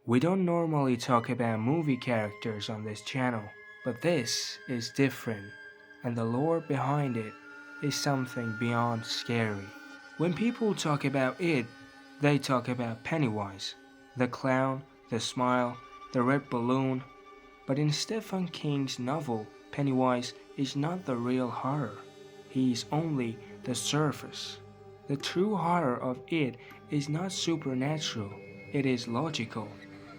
We don't normally talk about movie characters on this channel, but this is different, and the lore behind it is something beyond scary. When people talk about it, they talk about Pennywise, the clown, the smile, the red balloon, but in Stephen King's novel, Pennywise is not the real horror. He is only the surface. The true horror of it is not supernatural, it is logical,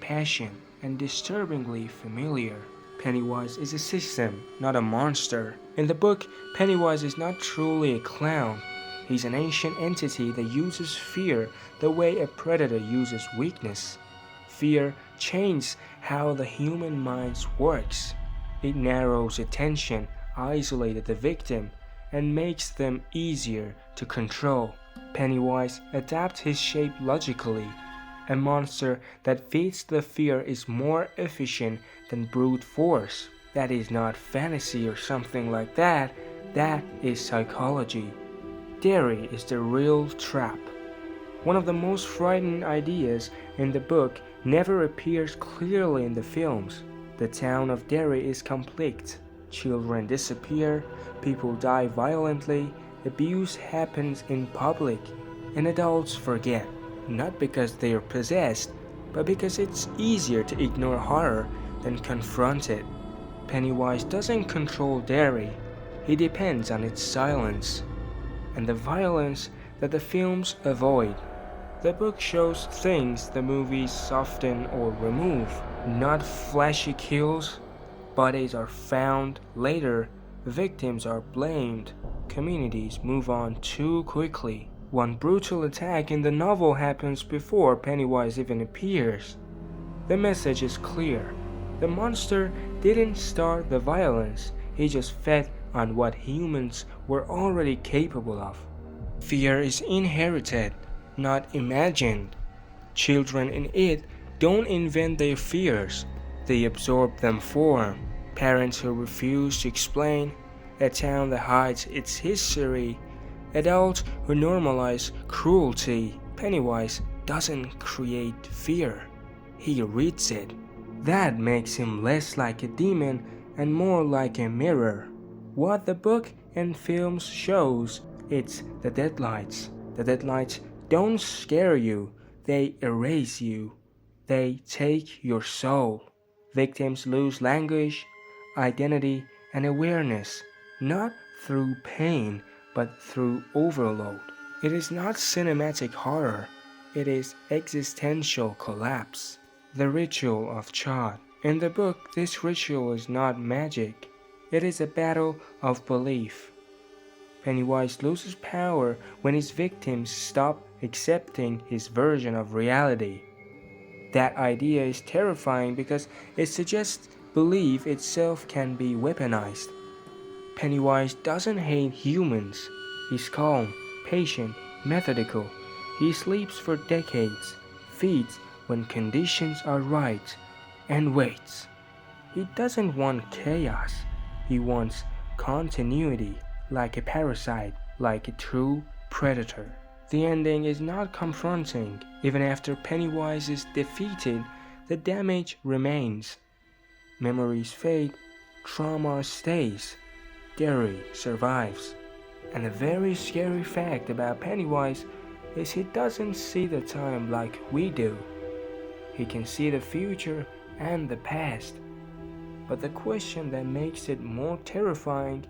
passion, and disturbingly familiar. Pennywise is a system, not a monster. In the book, Pennywise is not truly a clown. He's an ancient entity that uses fear the way a predator uses weakness. Fear changes how the human mind works. It narrows attention, isolates the victim, and makes them easier to control. Pennywise adapts his shape logically. A monster that feeds the fear is more efficient than brute force. That is not fantasy or something like that. That is psychology. Derry is the real trap. One of the most frightening ideas in the book never appears clearly in the films. The town of Derry is complete. Children disappear, people die violently, abuse happens in public, and adults forget. Not because they are possessed, but because it's easier to ignore horror than confront it. Pennywise doesn't control Derry, he depends on its silence and the violence that the films avoid. The book shows things the movies soften or remove, not flashy kills. Bodies are found later, victims are blamed, communities move on too quickly. One brutal attack in the novel happens before Pennywise even appears. The message is clear. The monster didn't start the violence, he just fed on what humans were already capable of. Fear is inherited, not imagined. Children in it don't invent their fears, they absorb them form. Parents who refuse to explain, a town that hides its history, adults who normalize cruelty. Pennywise doesn't create fear, he reads it. That makes him less like a demon and more like a mirror. What the book and films shows, it's the deadlights. The deadlights don't scare you, they erase you. They take your soul. Victims lose language, identity, and awareness, not through pain, but through overload. It is not cinematic horror, it is existential collapse. The ritual of Chad. In the book, this ritual is not magic, it is a battle of belief. Pennywise loses power when his victims stop accepting his version of reality. That idea is terrifying because it suggests belief itself can be weaponized. Pennywise doesn't hate humans. He's calm, patient, methodical. He sleeps for decades, feeds when conditions are right, and waits. He doesn't want chaos. He wants continuity, like a parasite, like a true predator. The ending is not confronting. Even after Pennywise is defeated, the damage remains. Memories fade, trauma stays. Derry survives. And a very scary fact about Pennywise is he doesn't see the time like we do. He can see the future and the past. But the question that makes it more terrifying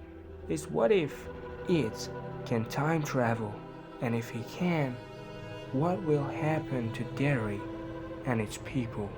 is, what if it can time travel? And if he can, what will happen to Derry and its people?